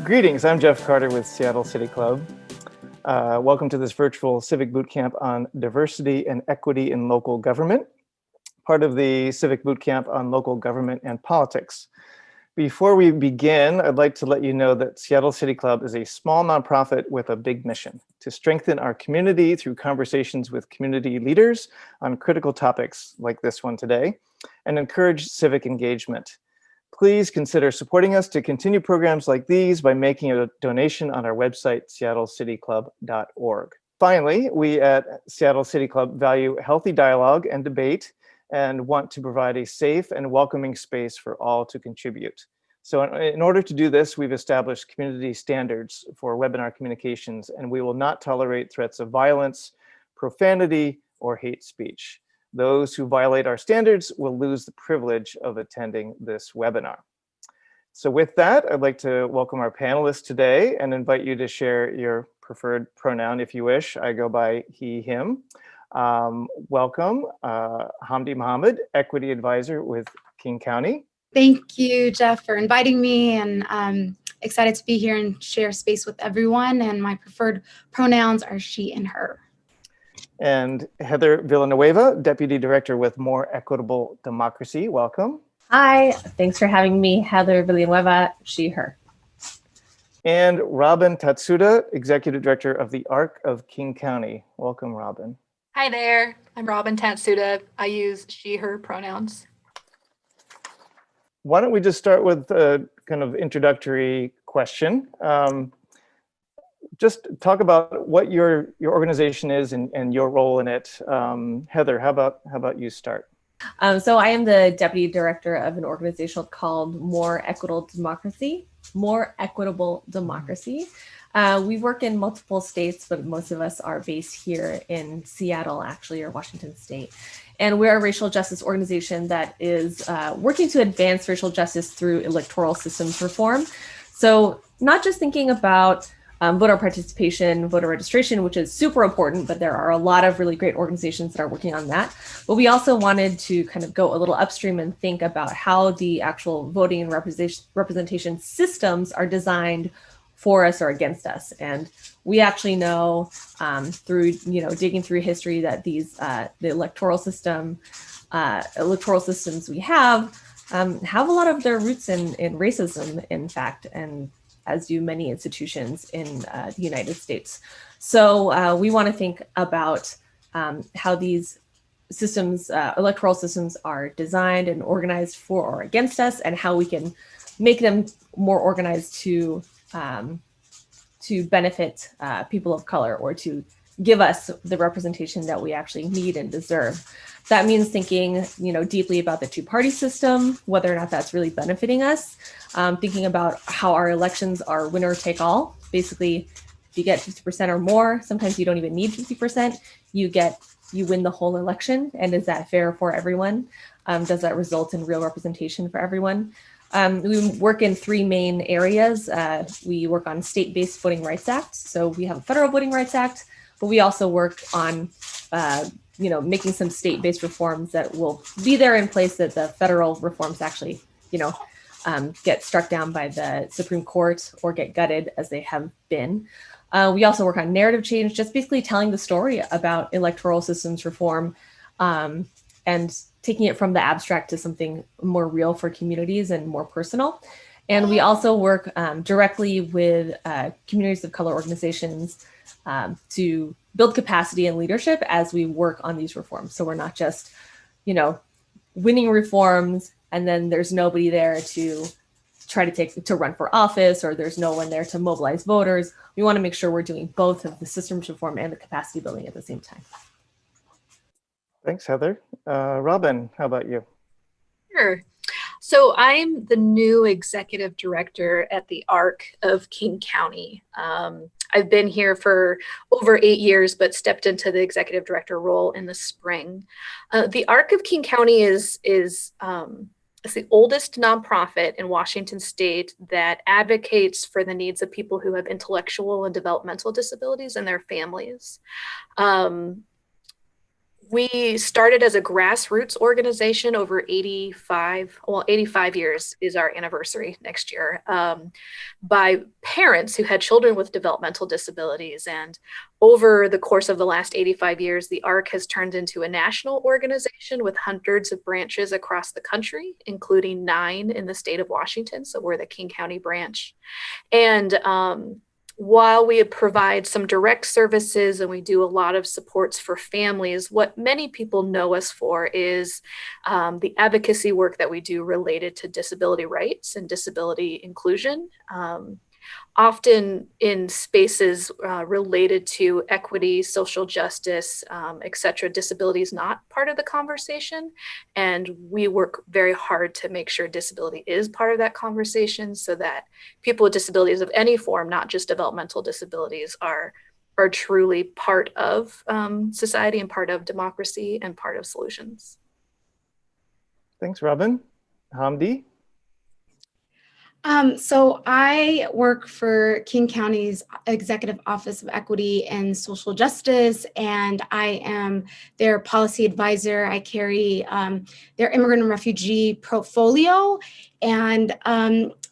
Greetings, I'm Jeff Carter with Seattle City Club. Welcome to this virtual Civic Bootcamp on diversity and equity in local government, part of the Civic Bootcamp on local government and politics. Before we begin, I'd like to let you know that Seattle City Club is a small nonprofit with a big mission: to strengthen our community through conversations with community leaders on critical topics like this one today, and encourage civic engagement. Please consider supporting us to continue programs like these by making a donation on our website, seattlecityclub.org. Finally, we at Seattle City Club value healthy dialogue and debate and want to provide a safe and welcoming space for all to contribute. So in order to do this, we've established community standards for webinar communications, and we will not tolerate threats of violence, profanity, or hate speech. Those who violate our standards will lose the privilege of attending this webinar. So with that, I'd like to welcome our panelists today and invite you to share your preferred pronoun if you wish. I go by he, him. Welcome, Hamdi Mohamed, Equity Advisor with King County. Thank you, Jeff, for inviting me, and I'm excited to be here and share space with everyone. And my preferred pronouns are she and her. And Heather Villanueva, Deputy Director with More Equitable Democracy. Welcome. Hi, thanks for having me. Heather Villanueva, she, her. And Robin Tatsuda, Executive Director of the ARC of King County. Welcome, Robin. Hi there, I'm Robin Tatsuda. I use she, her pronouns. Why don't we just start with a kind of introductory question. Just talk about what your organization is and your role in it. Heather, how about you start? So I am the Deputy Director of an organization called More Equitable Democracy. More Equitable Democracy. We work in multiple states, but most of us are based here in Seattle, actually, or Washington State. And we're a racial justice organization that is working to advance racial justice through electoral systems reform. So not just thinking about voter participation, voter registration, which is super important, but there are a lot of really great organizations that are working on that. But we also wanted to kind of go a little upstream and think about how the actual voting and representation systems are designed for us or against us. And we actually know through digging through history that these the electoral systems we have a lot of their roots in racism, in fact, and as do many institutions in the United States. So we want to think about how these systems, electoral systems, are designed and organized for or against us, and how we can make them more organized to benefit people of color, or to give us the representation that we actually need and deserve. That means thinking, deeply about the two-party system, whether or not that's really benefiting us. Thinking about how our elections are winner take all. Basically, if you get 50% or more, sometimes you don't even need 50%. You win the whole election. And is that fair for everyone? Does that result in real representation for everyone? We work in three main areas. We work on state-based voting rights acts. So we have a federal voting rights act, but we also work on making some state-based reforms that will be there in place, that the federal reforms actually, get struck down by the Supreme Court or get gutted as they have been. We also work on narrative change, just basically telling the story about electoral systems reform and taking it from the abstract to something more real for communities and more personal. And we also work directly with communities of color organizations to build capacity and leadership as we work on these reforms. So we're not just, winning reforms and then there's nobody there to try to run for office, or there's no one there to mobilize voters. We want to make sure we're doing both of the systems reform and the capacity building at the same time. Thanks, Heather. Robin, how about you? Sure. So I'm the new executive director at the ARC of King County. I've been here for over 8 years, but stepped into the executive director role in the spring. The ARC of King County is the oldest nonprofit in Washington State that advocates for the needs of people who have intellectual and developmental disabilities and their families. We started as a grassroots organization over 85 years is our anniversary next year, by parents who had children with developmental disabilities. And over the course of the last 85 years, the ARC has turned into a national organization with hundreds of branches across the country, including 9 in the state of Washington. So we're the King County branch. And while we provide some direct services and we do a lot of supports for families, what many people know us for is the advocacy work that we do related to disability rights and disability inclusion. Often in spaces related to equity, social justice, et cetera, disability is not part of the conversation. And we work very hard to make sure disability is part of that conversation so that people with disabilities of any form, not just developmental disabilities, are truly part of society and part of democracy and part of solutions. Thanks, Robin. Hamdi? So I work for King County's Executive Office of Equity and Social Justice, and I am their policy advisor. I carry their immigrant and refugee portfolio. And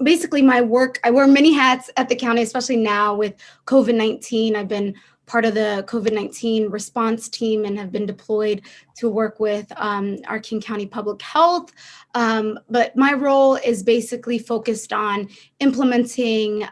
basically my work, I wear many hats at the county, especially now with COVID-19. I've been part of the COVID-19 response team and have been deployed to work with our King County Public Health. But my role is basically focused on implementing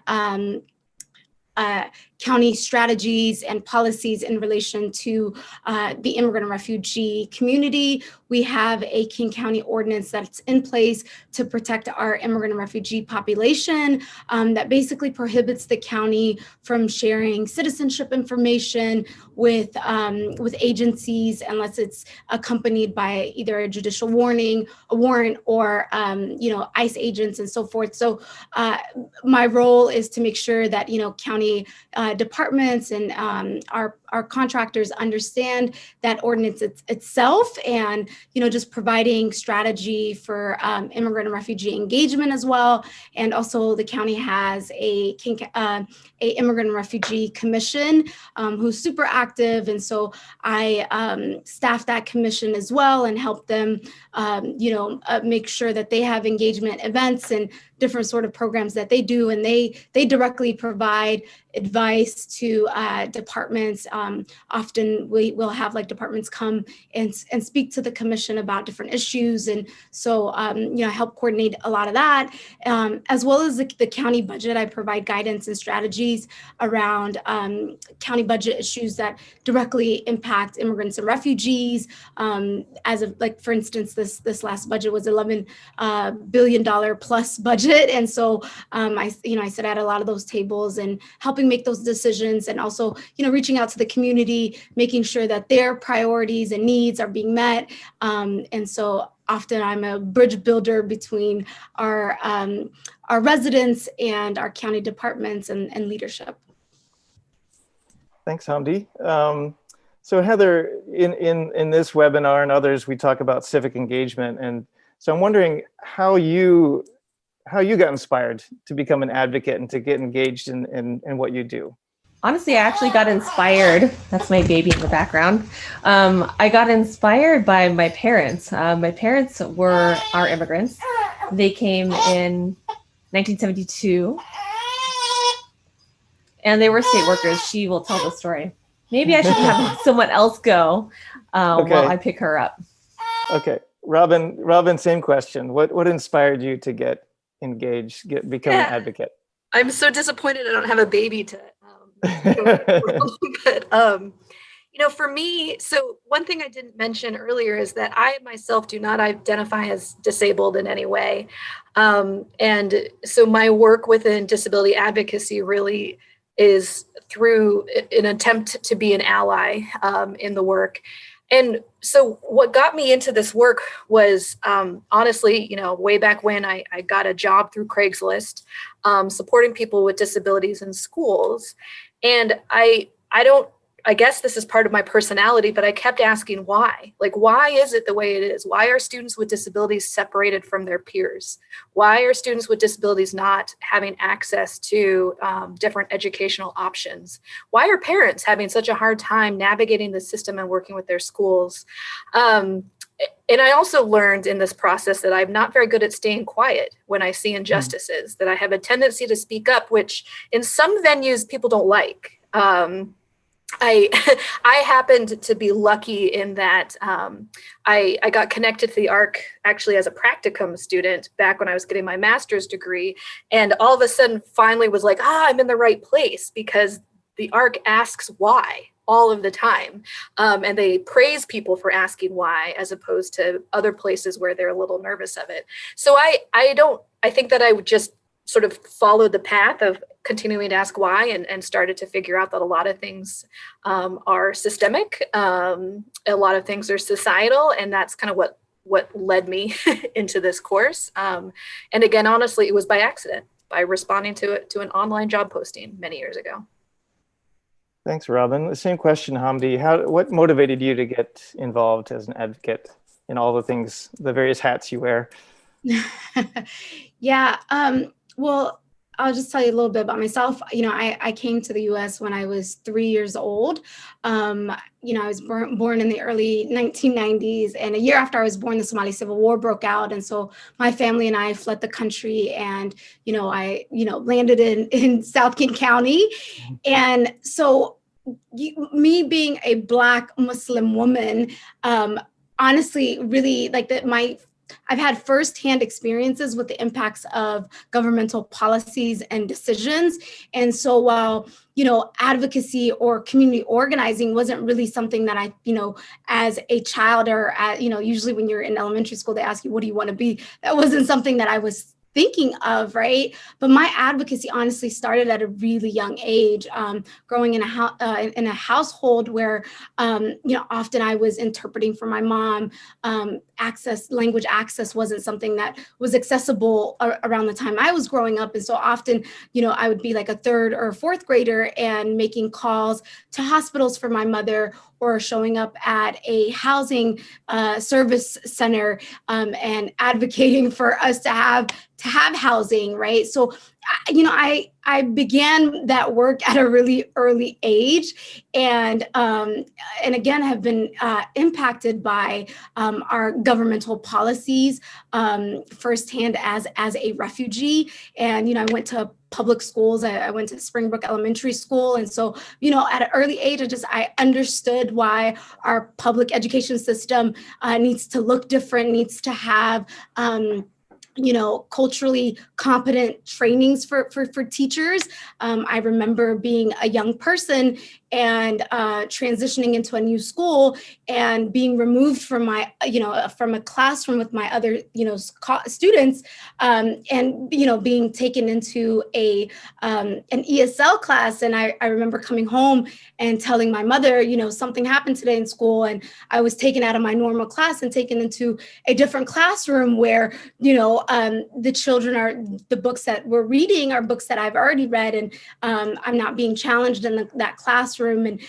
county strategies and policies in relation to the immigrant and refugee community. We have a King County ordinance that's in place to protect our immigrant and refugee population that basically prohibits the county from sharing citizenship information with agencies unless it's accompanied by either a judicial warning, a warrant, or ICE agents and so forth. So my role is to make sure that county departments and our contractors understand that ordinance itself, and just providing strategy for immigrant and refugee engagement as well. And also the county has a immigrant and refugee commission who's super active, and so I staff that commission as well and help them make sure that they have engagement events and different sort of programs that they do, and they directly provide advice to departments. Often we will have departments come and speak to the commission about different issues, and so I help coordinate a lot of that, as well as the county budget. I provide guidance and strategies around county budget issues that directly impact immigrants and refugees. As of for instance, this last budget was $11 billion plus budget, and so I sit at a lot of those tables and helping make those decisions, and also reaching out to the community, making sure that their priorities and needs are being met. And so often I'm a bridge builder between our residents and our county departments and leadership. Thanks, Hamdi. So Heather, in this webinar and others, we talk about civic engagement, and so I'm wondering how you got inspired to become an advocate and to get engaged in what you do. Honestly, I actually got inspired. That's my baby in the background. I got inspired by my parents. My parents are immigrants. They came in 1972, and they were state workers. She will tell the story. Maybe I should have someone else go while I pick her up. Okay, Robin, same question. What inspired you to get engaged, become an advocate? I'm so disappointed I don't have a baby to but for me, so one thing I didn't mention earlier is that I myself do not identify as disabled in any way, and so my work within disability advocacy really is through an attempt to be an ally in the work. And so what got me into this work was honestly, way back when I got a job through Craigslist, supporting people with disabilities in schools. And I don't I guess this is part of my personality, but I kept asking why. Like, why is it the way it is? Why are students with disabilities separated from their peers? Why are students with disabilities not having access to different educational options? Why are parents having such a hard time navigating the system and working with their schools? And I also learned in this process that I'm not very good at staying quiet when I see injustices, that I have a tendency to speak up, which in some venues people don't like. I I happened to be lucky in that I got connected to the ARC actually as a practicum student back when I was getting my master's degree, and all of a sudden finally was like, I'm in the right place, because the ARC asks why all of the time, and they praise people for asking why, as opposed to other places where they're a little nervous of it. So I think that I would just sort of followed the path of continuing to ask why, and started to figure out that a lot of things are systemic, a lot of things are societal, and that's kind of what led me into this course. And again, honestly, it was by accident, by responding to an online job posting many years ago. Thanks, Robin. The same question, Hamdi. What motivated you to get involved as an advocate in all the things, the various hats you wear? Yeah. Well, I'll just tell you a little bit about myself. I came to the U.S. when I was 3 years old. I was born in the early 1990s, and a year after I was born, the Somali Civil War broke out, and so my family and I fled the country, and I landed in South King County, and so me being a Black Muslim woman, honestly, really I've had firsthand experiences with the impacts of governmental policies and decisions. And so while, advocacy or community organizing wasn't really something that I, as a child or, usually when you're in elementary school, they ask you, what do you want to be? That wasn't something that I was thinking of, right? But my advocacy honestly started at a really young age, growing in a household where, often I was interpreting for my mom. Language access wasn't something that was accessible around the time I was growing up. And so often, I would be like a third or fourth grader and making calls to hospitals for my mother, or showing up at a housing service center and advocating for us to have housing, right? So, I began that work at a really early age, and again have been impacted by our governmental policies firsthand as a refugee. And I went to public schools. I went to Springbrook Elementary School, and so at an early age, I understood why our public education system needs to look different, needs to have culturally competent trainings for teachers. I remember being a young person and transitioning into a new school and being removed from from a classroom with my other, students, and, being taken into an ESL class. And I remember coming home and telling my mother, something happened today in school, and I was taken out of my normal class and taken into a different classroom where, the children the books that we're reading are books that I've already read, and I'm not being challenged in that classroom, and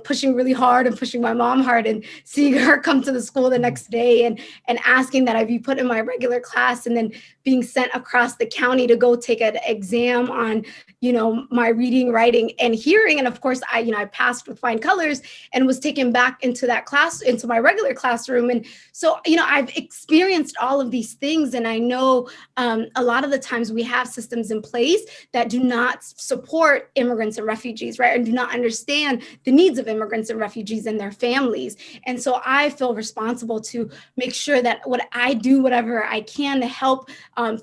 pushing really hard and pushing my mom hard, and seeing her come to the school the next day and asking that I be put in my regular class, and then being sent across the county to go take an exam on my reading, writing, and hearing. And of course I passed with flying colors and was taken back into my regular classroom. And so I've experienced all of these things, and I know a lot of the times we have systems in place that do not support immigrants and refugees, right? And do not understand the needs of immigrants and refugees and their families. And so I feel responsible to make sure that whatever I can to help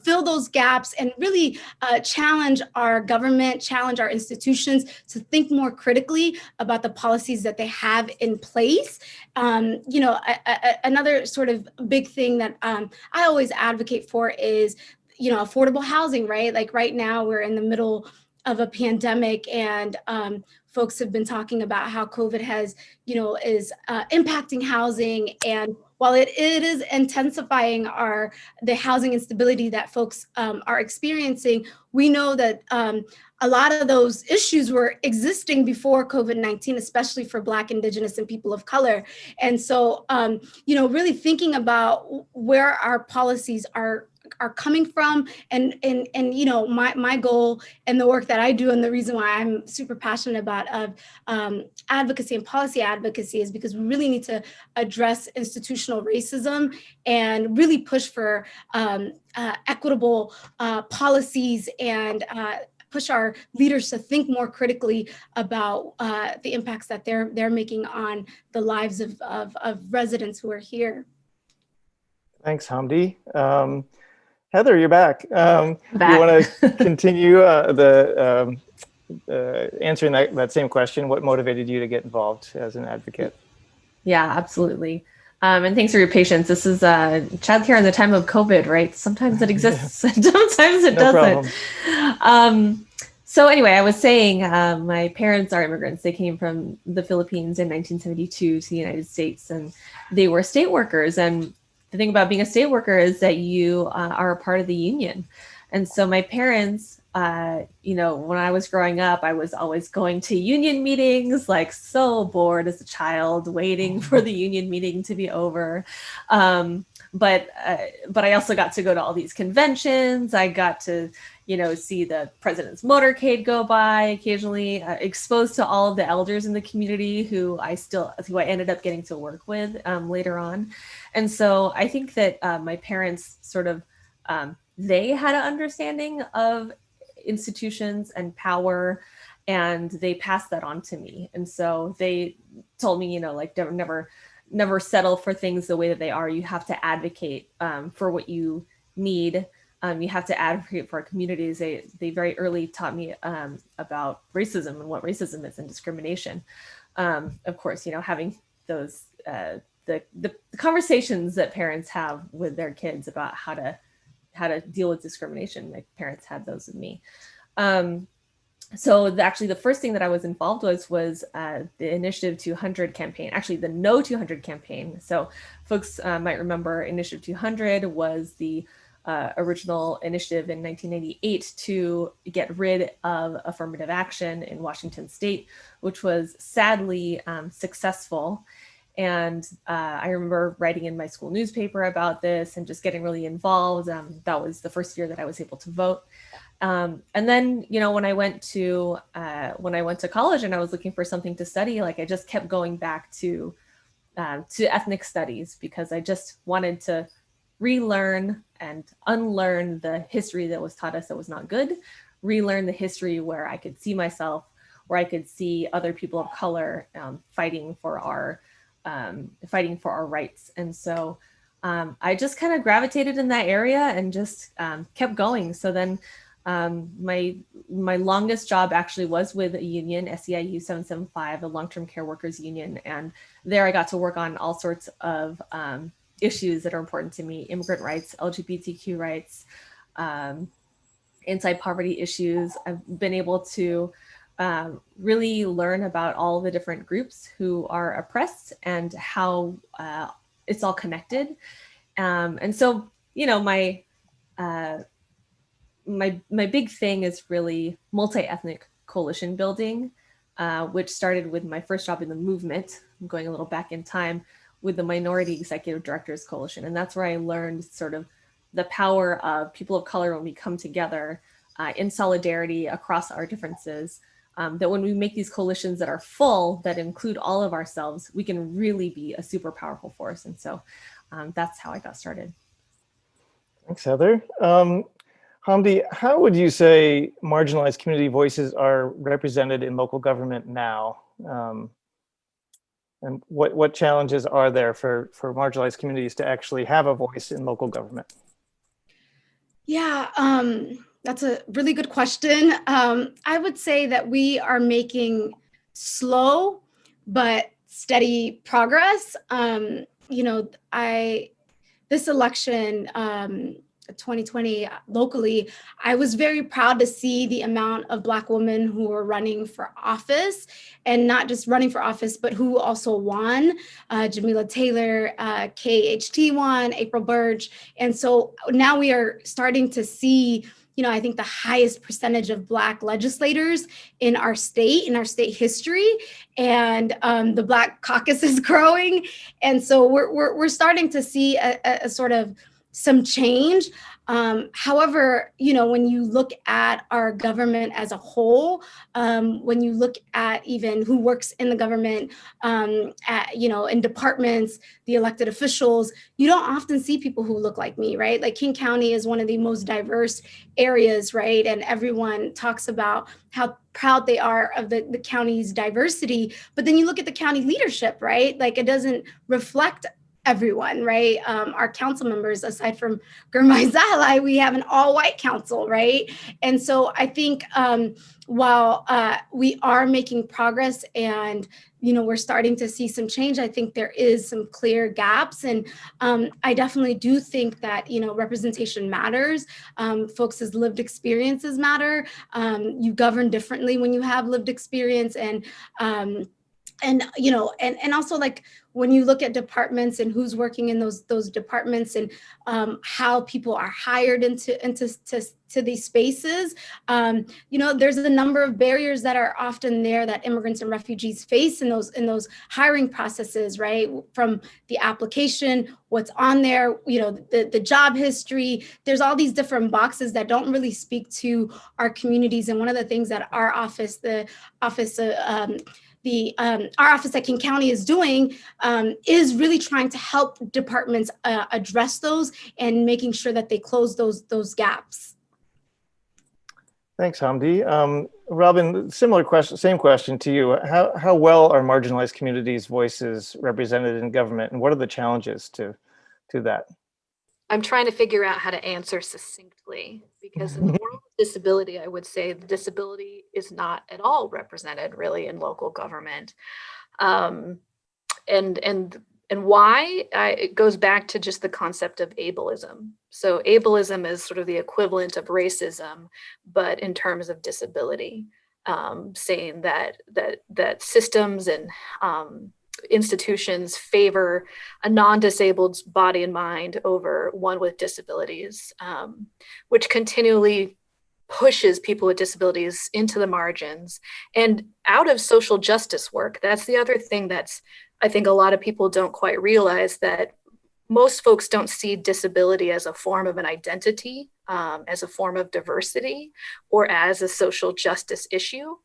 fill those gaps, and really challenge our government, challenge our institutions to think more critically about the policies that they have in place. Another sort of big thing that I always advocate for is, affordable housing, right? Like right now we're in the middle of a pandemic, and folks have been talking about how COVID has, is impacting housing. And while it is intensifying the housing instability that folks are experiencing, we know that a lot of those issues were existing before COVID-19, especially for Black, Indigenous, and people of color. And so, really thinking about where our policies are coming from, and my goal and the work that I do, and the reason why I'm super passionate about advocacy and policy advocacy, is because we really need to address institutional racism and really push for equitable policies, and push our leaders to think more critically about the impacts that they're making on the lives of residents who are here. Thanks, Hamdi. Heather, you're back. Back. You want to continue answering that same question? What motivated you to get involved as an advocate? Yeah, absolutely. And thanks for your patience. This is childcare in the time of COVID, right? Sometimes it exists, sometimes it doesn't. So anyway, I was saying my parents are immigrants. They came from the Philippines in 1972 to the United States, and they were state workers. And the thing about being a state worker is that you are a part of the union. And so my parents, when I was growing up, I was always going to union meetings, like so bored as a child, waiting for the union meeting to be over. But I also got to go to all these conventions. I got to, see the president's motorcade go by occasionally, exposed to all of the elders in the community who I ended up getting to work with later on. And so I think that my parents sort of, they had an understanding of institutions and power, and they passed that on to me. And so they told me, never settle for things the way that they are. You have to advocate for what you need. You have to advocate for our communities. They very early taught me about racism and what racism is and discrimination. Of course, having those the conversations that parents have with their kids about how to deal with discrimination. My parents had those with me. So actually the first thing that I was involved with was the Initiative 200 campaign, actually the No 200 campaign. So folks might remember Initiative 200 was the original initiative in 1998 to get rid of affirmative action in Washington state, which was sadly successful. And I remember writing in my school newspaper about this and just getting really involved. That was the first year that I was able to vote. And then, when I went to college and I was looking for something to study, I just kept going back to ethnic studies, because I just wanted to relearn and unlearn the history that was taught us that was not good, relearn the history where I could see myself, where I could see other people of color fighting for our rights. And so I just kind of gravitated in that area and just kept going. So then my longest job actually was with a union, SEIU 775, the Long-Term Care Workers Union. And there I got to work on all sorts of issues that are important to me: immigrant rights, LGBTQ rights, anti-poverty issues. I've been able to really learn about all the different groups who are oppressed and how it's all connected. And so, my big thing is really multi-ethnic coalition building, which started with my first job in the movement. I'm going a little back in time, with the Minority Executive Directors Coalition. And that's where I learned sort of the power of people of color when we come together in solidarity across our differences, that when we make these coalitions that are full, that include all of ourselves, we can really be a super powerful force. And so that's how I got started. Thanks, Heather. Hamdi, how would you say marginalized community voices are represented in local government now? And what challenges are there for marginalized communities to actually have a voice in local government? Yeah, that's a really good question. I would say that we are making slow but steady progress. This election, 2020 locally, I was very proud to see the amount of Black women who were running for office, and not just running for office, but who also won. Jamila Taylor, KHT won, April Birch. And so now we are starting to see, I think the highest percentage of Black legislators in our state history, and the Black caucus is growing. And so we're starting to see a sort of some change. However, when you look at our government as a whole, when you look at even who works in the government, in departments, the elected officials, you don't often see people who look like me, right? Like King County is one of the most diverse areas, right? And everyone talks about how proud they are of the county's diversity. But then you look at the county leadership, right? Like it doesn't reflect everyone, right? Our council members, aside from Gurmai Zalai, we have an all-white council, right? And so I think while we are making progress and we're starting to see some change, I think there is some clear gaps. And I definitely do think that, representation matters. Folks' lived experiences matter. You govern differently when you have lived experience, and also like when you look at departments and who's working in those departments, and how people are hired into these spaces, there's a number of barriers that are often there that immigrants and refugees face in those hiring processes, right? From the application, what's on there, the job history. There's all these different boxes that don't really speak to our communities. And one of the things that our office, our office at King County is doing is really trying to help departments address those and making sure that they close those gaps. Thanks, Hamdi. Robin, similar question, same question to you. How well are marginalized communities' voices represented in government, and what are the challenges to that? I'm trying to figure out how to answer succinctly, because in the world of disability, I would say the disability is not at all represented really in local government. And why? It goes back to just the concept of ableism. So ableism is sort of the equivalent of racism, but in terms of disability, saying that systems and institutions favor a non-disabled body and mind over one with disabilities, which continually pushes people with disabilities into the margins and out of social justice work. That's the other thing that's, I think a lot of people don't quite realize, that most folks don't see disability as a form of an identity, as a form of diversity, or as a social justice issue.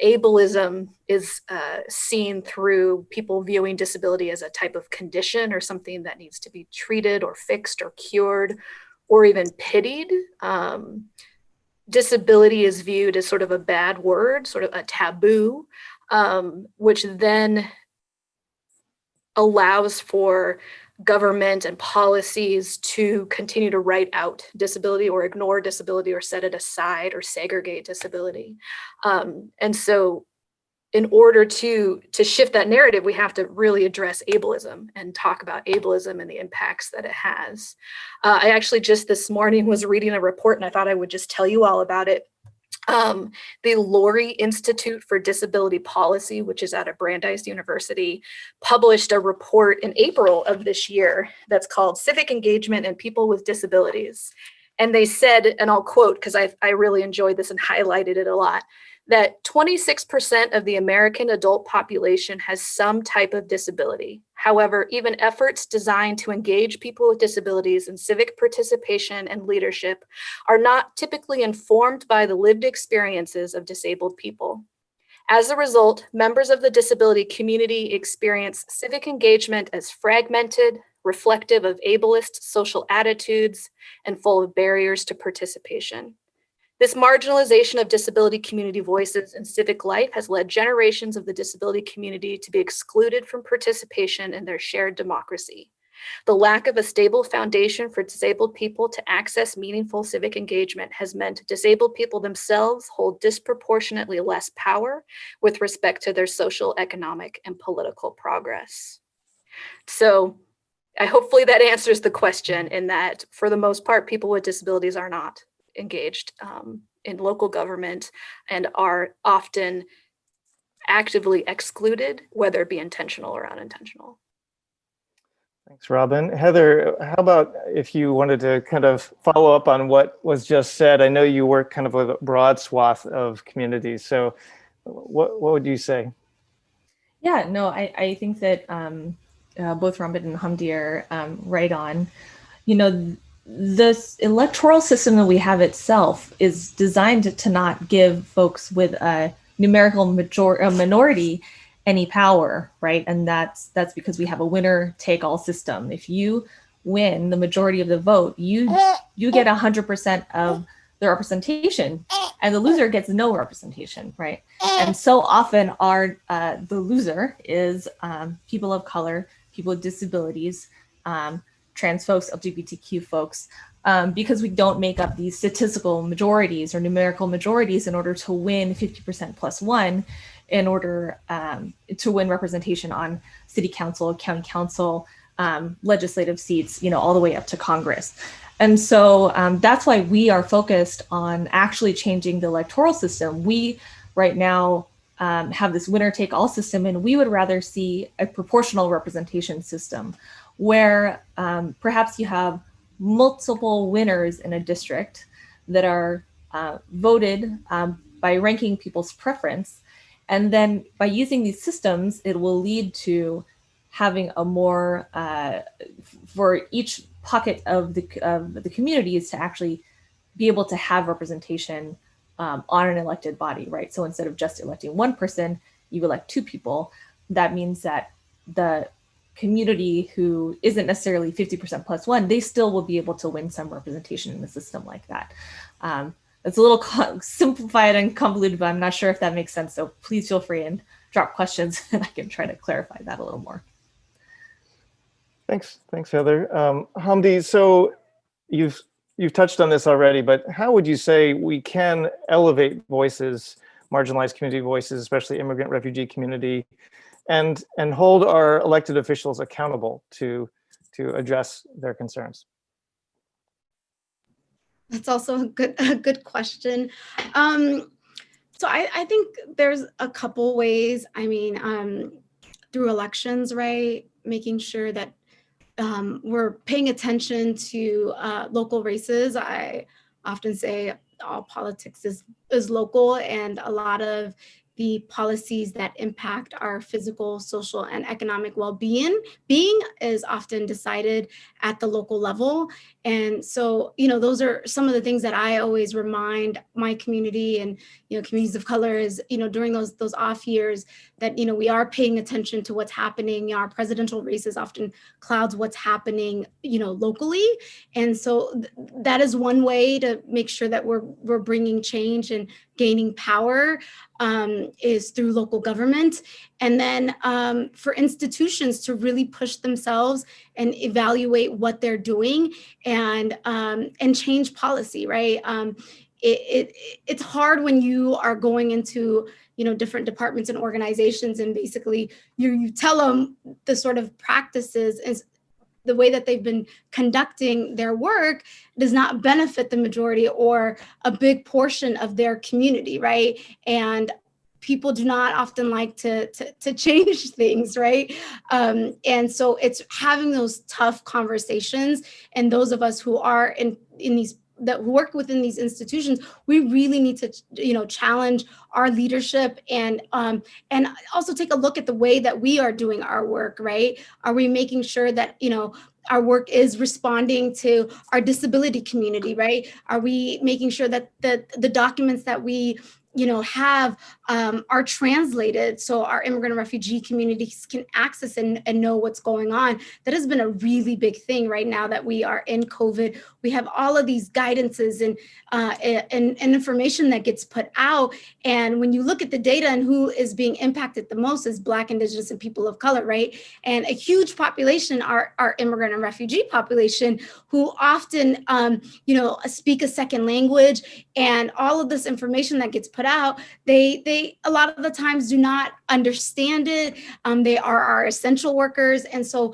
Ableism is seen through people viewing disability as a type of condition or something that needs to be treated or fixed or cured or even pitied. Disability is viewed as sort of a bad word, sort of a taboo, which then allows for government and policies to continue to write out disability or ignore disability or set it aside or segregate disability. And so in order to shift that narrative, we have to really address ableism and talk about ableism and the impacts that it has. I actually just this morning was reading a report, and I thought I would just tell you all about it. The Laurie Institute for Disability Policy, which is out of Brandeis University, published a report in April of this year that's called Civic Engagement and People with Disabilities. And they said, and I'll quote because I really enjoyed this and highlighted it a lot, that 26% of the American adult population has some type of disability. However, even efforts designed to engage people with disabilities in civic participation and leadership are not typically informed by the lived experiences of disabled people. As a result, members of the disability community experience civic engagement as fragmented, reflective of ableist social attitudes, and full of barriers to participation. This marginalization of disability community voices in civic life has led generations of the disability community to be excluded from participation in their shared democracy. The lack of a stable foundation for disabled people to access meaningful civic engagement has meant disabled people themselves hold disproportionately less power with respect to their social, economic, and political progress. So hopefully that answers the question, in that for the most part, people with disabilities are not engaged in local government and are often actively excluded, whether it be intentional or unintentional. Thanks, Robin. Heather, how about if you wanted to kind of follow up on what was just said? I know you work kind of with a broad swath of communities. So what would you say? Yeah, no, I think that both Robin and Hamdi are right on. You know, this electoral system that we have itself is designed to not give folks with a numerical minority any power, right? And that's because we have a winner take all system. If you win the majority of the vote, you get 100% of the representation, and the loser gets no representation, right? And so often the loser is people of color, people with disabilities, trans folks, LGBTQ folks, because we don't make up these statistical majorities or numerical majorities in order to win 50% plus one, in order to win representation on city council, county council, legislative seats, all the way up to Congress. And so that's why we are focused on actually changing the electoral system. We right now have this winner take all system, and we would rather see a proportional representation system where perhaps you have multiple winners in a district that are voted by ranking people's preference. And then by using these systems, it will lead to having a more, for each pocket of the communities to actually be able to have representation on an elected body, right? So instead of just electing one person, you elect two people. That means that the community who isn't necessarily 50% plus one, they still will be able to win some representation in a system like that. It's a little simplified and convoluted, but I'm not sure if that makes sense. So please feel free and drop questions and I can try to clarify that a little more. Thanks, Heather. Hamdi, so you've touched on this already, but how would you say we can elevate voices, marginalized community voices, especially immigrant refugee community, and hold our elected officials accountable to address their concerns? That's also a good question. So I think there's a couple ways. I mean, through elections, right? Making sure that we're paying attention to local races. I often say all politics is local, and a lot of the policies that impact our physical, social, and economic well-being is often decided at the local level. And so, those are some of the things that I always remind my community and, communities of color is, during those off years that, we are paying attention to what's happening. Our presidential races often clouds what's happening, locally. And so that is one way to make sure that we're bringing change and gaining power, is through local government. And then for institutions to really push themselves and evaluate what they're doing and change policy, right? It's hard when you are going into different departments and organizations, and basically you tell them the sort of practices is the way that they've been conducting their work does not benefit the majority or a big portion of their community, right? And people do not often like to change things, right? And so it's having those tough conversations, and those of us who are in these that work within these institutions, we really need to, challenge our leadership and also take a look at the way that we are doing our work, right? Are we making sure that, our work is responding to our disability community, right? Are we making sure that the documents that we have are translated so our immigrant and refugee communities can access and know what's going on? That has been a really big thing right now that we are in COVID. We have all of these guidances and information that gets put out. And when you look at the data and who is being impacted the most is Black, Indigenous, and people of color, right? And a huge population are our immigrant and refugee population who often, speak a second language, and all of this information that gets put out, they they a lot of the times do not understand it. They are our essential workers. And so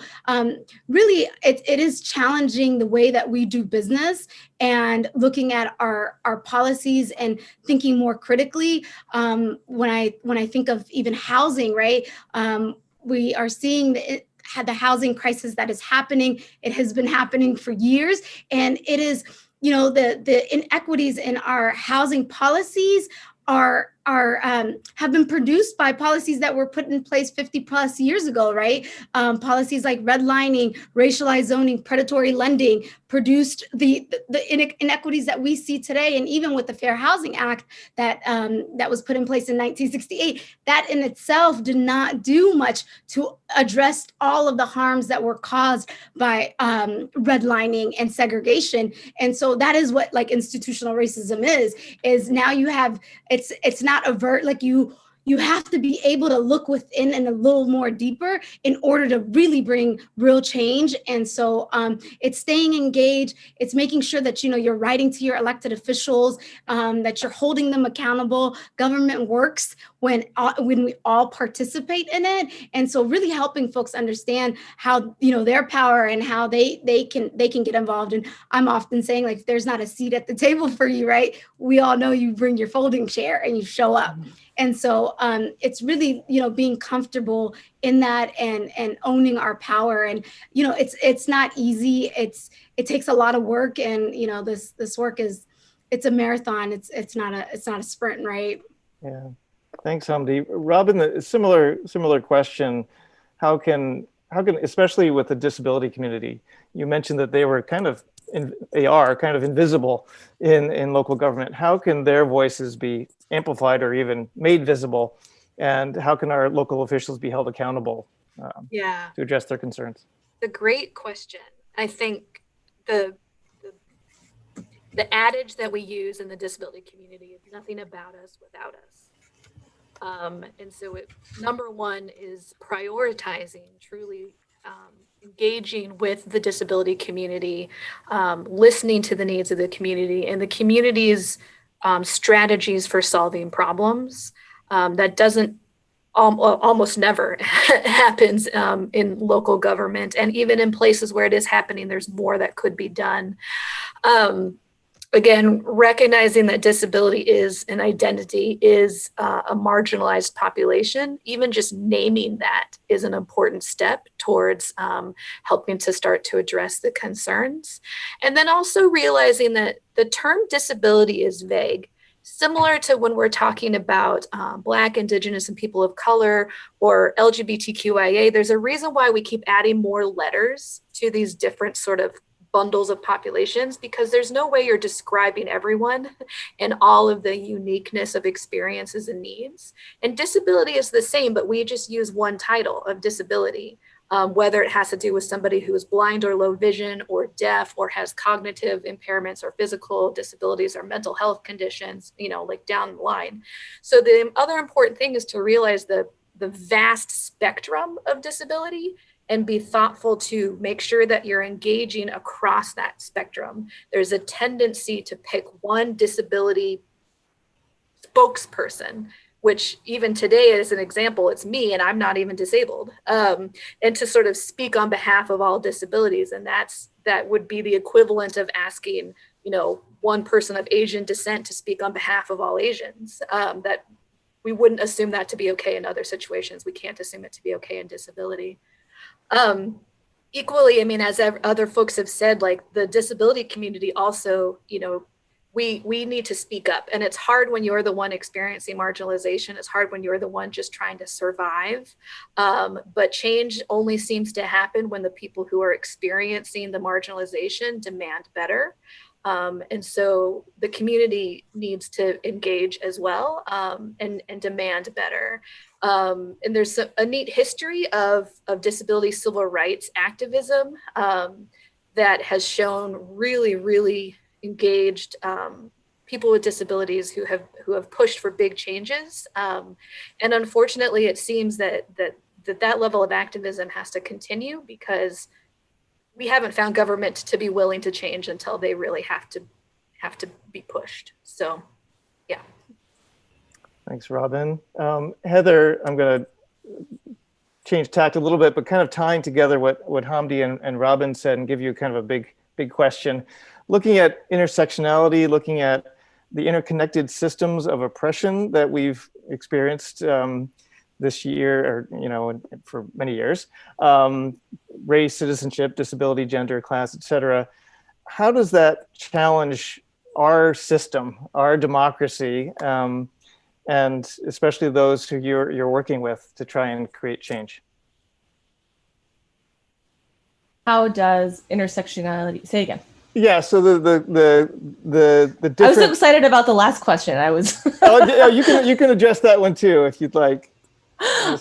really it is challenging the way that we do business and looking at our policies and thinking more critically. When I think of even housing, right? We are seeing the housing crisis that is happening. It has been happening for years, and it is, the inequities in our housing policies have been produced by policies that were put in place 50 plus years ago, right? Policies like redlining, racialized zoning, predatory lending produced the inequities that we see today. And even with the Fair Housing Act that was put in place in 1968, that in itself did not do much to address all of the harms that were caused by redlining and segregation. And so that is what like institutional racism is now you have, it's not overt, like you have to be able to look within and a little more deeper in order to really bring real change. And so it's staying engaged. It's making sure that, you're writing to your elected officials, that you're holding them accountable. Government works when we all participate in it. And so really helping folks understand how, their power and how they can get involved. And I'm often saying, like, if there's not a seat at the table for you, right? We all know you bring your folding chair and you show up. And so it's really, being comfortable in that and owning our power. And, it's not easy. It takes a lot of work. And, this work it's a marathon. It's not a sprint, right? Yeah. Thanks, Hamdi. Robin, a similar question. How can, especially with the disability community, you mentioned that they are kind of invisible in local government. How can their voices be amplified or even made visible? And how can our local officials be held accountable to address their concerns? A great question. I think the adage that we use in the disability community is nothing about us without us. And so number one is prioritizing, truly engaging with the disability community, listening to the needs of the community and the community's strategies for solving problems. That doesn't almost never happens in local government. And even in places where it is happening, there's more that could be done. Again, recognizing that disability is an identity, is a marginalized population, even just naming that is an important step towards helping to start to address the concerns. And then also realizing that the term disability is vague, similar to when we're talking about Black, Indigenous, and people of color or LGBTQIA. There's a reason why we keep adding more letters to these different sort of bundles of populations, because there's no way you're describing everyone and all of the uniqueness of experiences and needs. And disability is the same, but we just use one title of disability, whether it has to do with somebody who is blind or low vision or deaf or has cognitive impairments or physical disabilities or mental health conditions, like down the line. So the other important thing is to realize the vast spectrum of disability and be thoughtful to make sure that you're engaging across that spectrum. There's a tendency to pick one disability spokesperson, which even today, as an example, it's me and I'm not even disabled, and to sort of speak on behalf of all disabilities. And that would be the equivalent of asking, one person of Asian descent to speak on behalf of all Asians. That we wouldn't assume that to be okay in other situations. We can't assume it to be okay in disability. Equally, as other folks have said, like the disability community also, we need to speak up. And it's hard when you're the one experiencing marginalization. It's hard when you're the one just trying to survive. But change only seems to happen when the people who are experiencing the marginalization demand better. And so the community needs to engage as well, and demand better. And there's a neat history of disability civil rights activism that has shown really, really engaged people with disabilities who have pushed for big changes. And unfortunately, it seems that level of activism has to continue because we haven't found government to be willing to change until they really have to be pushed. So, yeah. Thanks, Robin. Heather, I'm going to change tact a little bit, but kind of tying together what Hamdi and Robin said and give you kind of a big question. Looking at intersectionality, looking at the interconnected systems of oppression that we've experienced this year, or for many years, race, citizenship, disability, gender, class, etc. How does that challenge our system, our democracy, and especially those who you're working with to try and create change? How does intersectionality, say again? Yeah, so the different... I was so excited about the last question. I was... Oh, you can address that one too, if you'd like.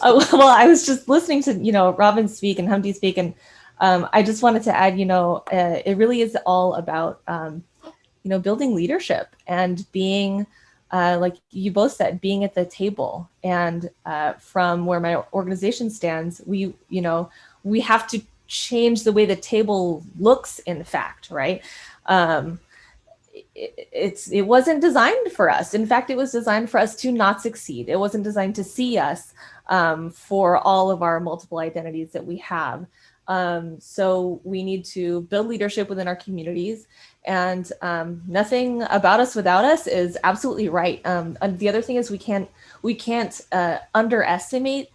Well, I was just listening to, Robin speak and Hamdi speak, and I just wanted to add, it really is all about, building leadership and being, like you both said, being at the table. And from where my organization stands, we have to change the way the table looks, in fact, right? It wasn't designed for us. In fact, it was designed for us to not succeed. It wasn't designed to see us for all of our multiple identities that we have. So we need to build leadership within our communities, and nothing about us without us is absolutely right. And the other thing is we can't underestimate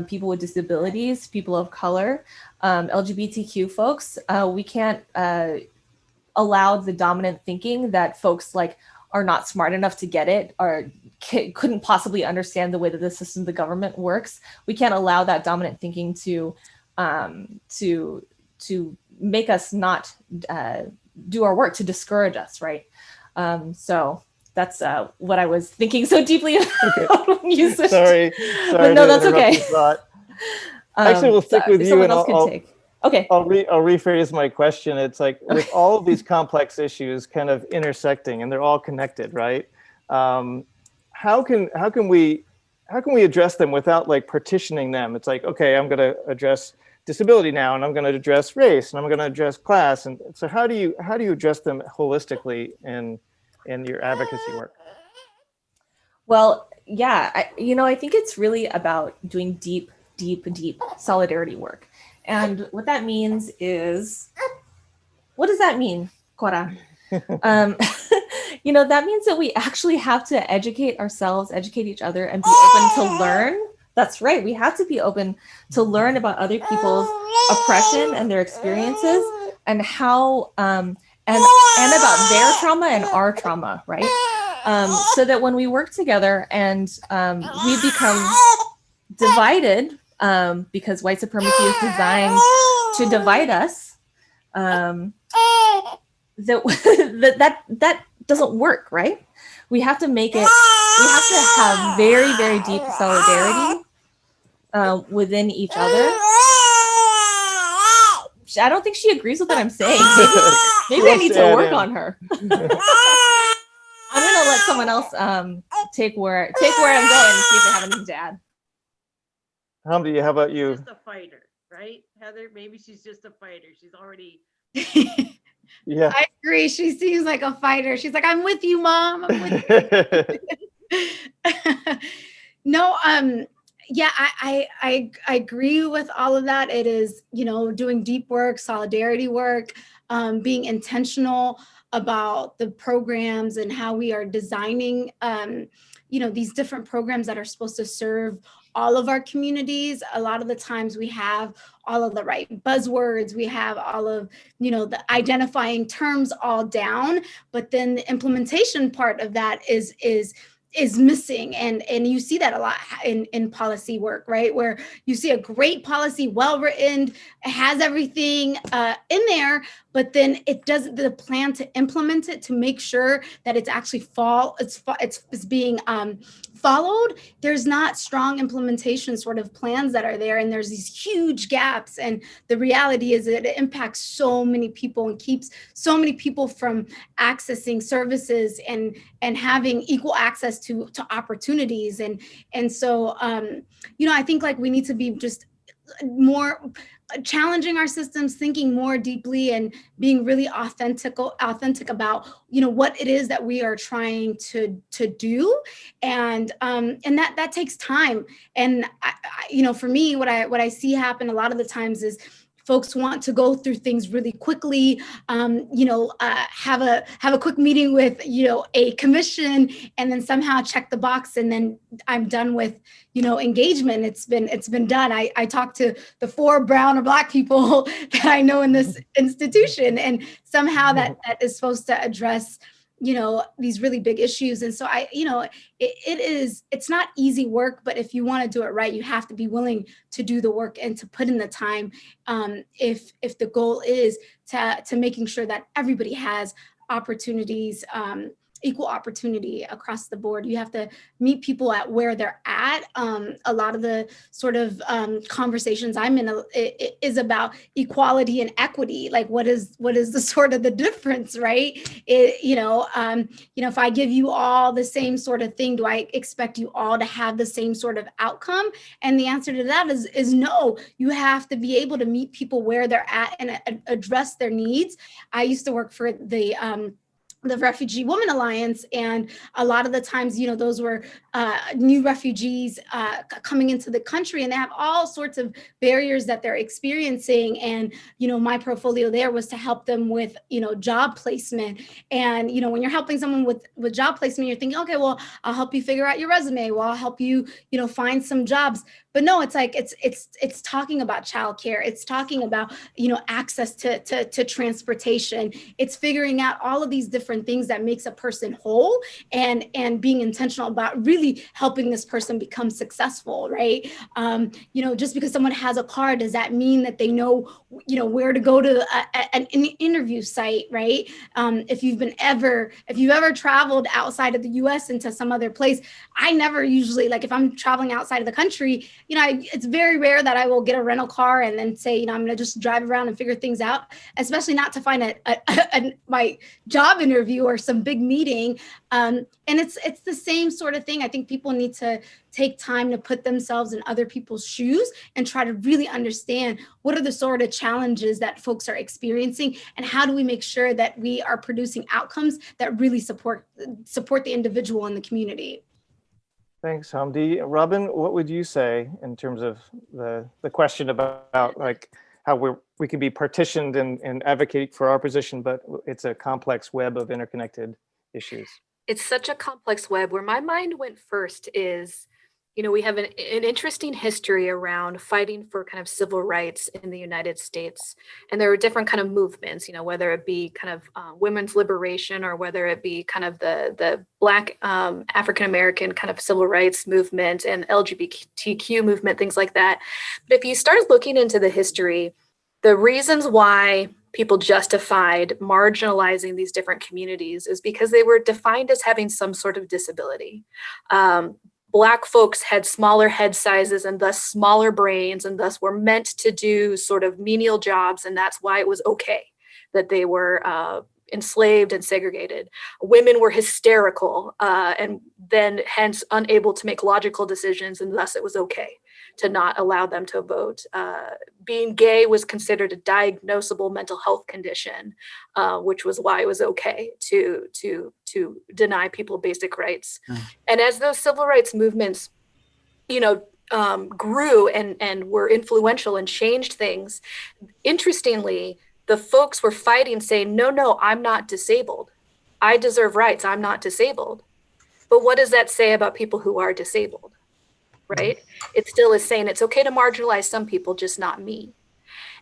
people with disabilities, people of color, LGBTQ folks. We can't allow the dominant thinking that folks like are not smart enough to get it or couldn't possibly understand the way that the system, the government works. We can't allow that dominant thinking to make us not do our work, to discourage us, right? So that's what I was thinking so deeply about when you said. Sorry, but no, that's okay. Actually, we'll stick with you, someone and else can take. Okay. I'll rephrase my question. It's like, with all of these complex issues kind of intersecting, and they're all connected, right? How can we address them without like partitioning them? It's like, okay, I'm going to address disability now, and I'm going to address race, and I'm going to address class, and so how do you address them holistically in your advocacy work? Well, yeah, I think it's really about doing deep solidarity work. And what that means is, what does that mean, Cora? That means that we actually have to educate ourselves, educate each other, and be open to learn. That's right. We have to be open to learn about other people's oppression and their experiences, and how, and about their trauma and our trauma, right? So that when we work together and we become divided, because white supremacy is designed to divide us, that doesn't work, right? We have to make it, we have to have very, very deep solidarity within each other. I don't think she agrees with what I'm saying. Maybe I need to work on her. I'm gonna let someone else take where I'm going and see if they have anything to add. Hamdi, how about you? Just a fighter, right, Heather? Maybe she's just a fighter. She's already. Yeah, I agree. She seems like a fighter. She's like, I'm with you, Mom. I'm with you. No, yeah, I agree with all of that. It is, doing deep work, solidarity work, being intentional about the programs and how we are designing, these different programs that are supposed to serve all of our communities. A lot of the times we have all of the right buzzwords, we have all of, the identifying terms all down, but then the implementation part of that is missing. And you see that a lot in policy work, right? Where you see a great policy, well-written, has everything in there, but then it doesn't, the plan to implement it, to make sure that it's actually it's being followed. There's not strong implementation sort of plans that are there. And there's these huge gaps. And the reality is that it impacts so many people and keeps so many people from accessing services and having equal access to opportunities. And so, I think like we need to be just more challenging our systems, thinking more deeply, and being really authentic about, what it is that we are trying to do, and that takes time. And for me, what I see happen a lot of the times is folks want to go through things really quickly, have a quick meeting with, a commission, and then somehow check the box, and then I'm done with, engagement. It's been done. I talked to the 4 brown or Black people that I know in this institution, and somehow that is supposed to address, these really big issues. And so it's not easy work, but if you want to do it right, you have to be willing to do the work and to put in the time. If the goal is to making sure that everybody has opportunities, equal opportunity across the board. You have to meet people at where they're at. A lot of the sort of conversations I'm in is about equality and equity. Like, what is the sort of the difference, right? If I give you all the same sort of thing, do I expect you all to have the same sort of outcome? And the answer to that is no. You have to be able to meet people where they're at and address their needs. I used to work for the Refugee Women Alliance, and a lot of the times, those were new refugees coming into the country, and they have all sorts of barriers that they're experiencing. And my portfolio there was to help them with job placement. And when you're helping someone with job placement, you're thinking, okay, well, I'll help you figure out your resume. Well, I'll help you find some jobs. But no, it's like it's talking about childcare. It's talking about access to transportation. It's figuring out all of these different things that makes a person whole, and being intentional about really helping this person become successful, right? Just because someone has a car, does that mean that they know where to go to an interview site, right? If you've ever traveled outside of the U.S. into some other place, I never usually, like, if I'm traveling outside of the country, it's very rare that I will get a rental car and then say, I'm going to just drive around and figure things out, especially not to find my job interview or some big meeting. And it's the same sort of thing. I think people need to take time to put themselves in other people's shoes and try to really understand what are the sort of challenges that folks are experiencing, and how do we make sure that we are producing outcomes that really support the individual and the community. Thanks, Hamdi. Robin, what would you say in terms of the question about like how we can be partitioned and advocate for our position, but it's a complex web of interconnected issues? It's such a complex web. Where my mind went first is, we have an interesting history around fighting for kind of civil rights in the United States. And there are different kind of movements, whether it be kind of women's liberation, or whether it be kind of the Black African-American kind of civil rights movement and LGBTQ movement, things like that. But if you start looking into the history, the reasons why people justified marginalizing these different communities is because they were defined as having some sort of disability. Black folks had smaller head sizes and thus smaller brains, and thus were meant to do sort of menial jobs. And that's why it was okay that they were enslaved and segregated. Women were hysterical and then hence unable to make logical decisions, and thus it was okay to not allow them to vote. Being gay was considered a diagnosable mental health condition, which was why it was okay to deny people basic rights. And as those civil rights movements, grew and were influential and changed things, interestingly, the folks were fighting, saying, no, I'm not disabled. I deserve rights. I'm not disabled. But what does that say about people who are disabled? Right? It still is saying it's okay to marginalize some people, just not me.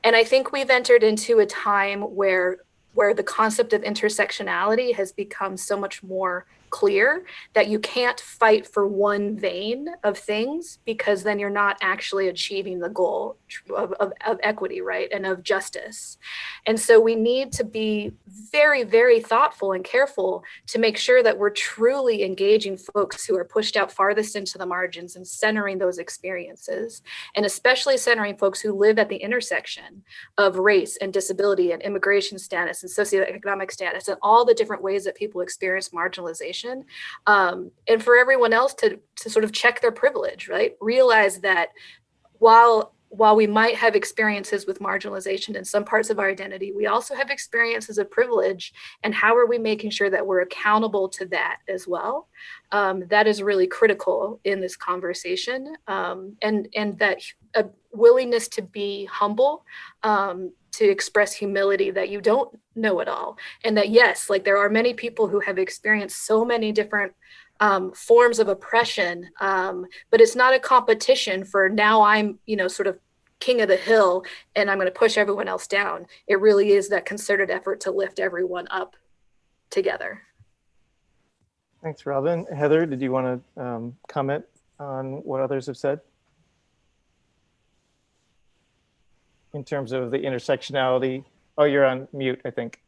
And I think we've entered into a time where the concept of intersectionality has become so much more clear, that you can't fight for one vein of things, because then you're not actually achieving the goal of equity, right, and of justice. And so we need to be very, very thoughtful and careful to make sure that we're truly engaging folks who are pushed out farthest into the margins and centering those experiences, and especially centering folks who live at the intersection of race and disability and immigration status and socioeconomic status and all the different ways that people experience marginalization. And for everyone else to sort of check their privilege, right? Realize that while while we might have experiences with marginalization in some parts of our identity, we also have experiences of privilege. And how are we making sure that we're accountable to that as well? That is really critical in this conversation. And that a willingness to be humble, to express humility that you don't know it all. And that, yes, like there are many people who have experienced so many different forms of oppression, but it's not a competition for now I'm, sort of king of the hill and I'm going to push everyone else down. It really is that concerted effort to lift everyone up together. Thanks, Robin. Heather, did you want to comment on what others have said? In terms of the intersectionality? Oh, you're on mute, I think.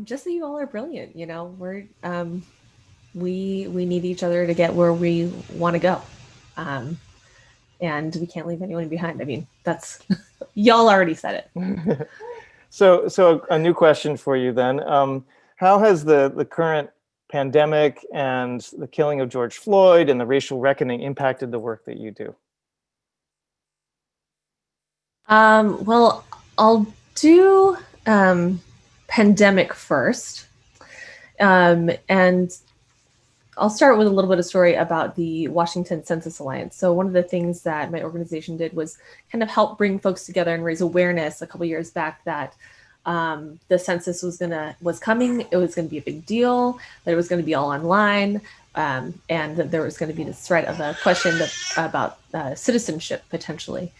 Just that you all are brilliant. We're we need each other to get where we want to go, and we can't leave anyone behind. I mean, that's y'all already said it. So a new question for you then. How has the current pandemic and the killing of George Floyd and the racial reckoning impacted the work that you do? Well, I'll do pandemic first. And I'll start with a little bit of story about the Washington Census Alliance. So one of the things that my organization did was kind of help bring folks together and raise awareness a couple of years back that the census was coming. It was going to be a big deal, that it was going to be all online, and that there was going to be this threat of a question about citizenship potentially.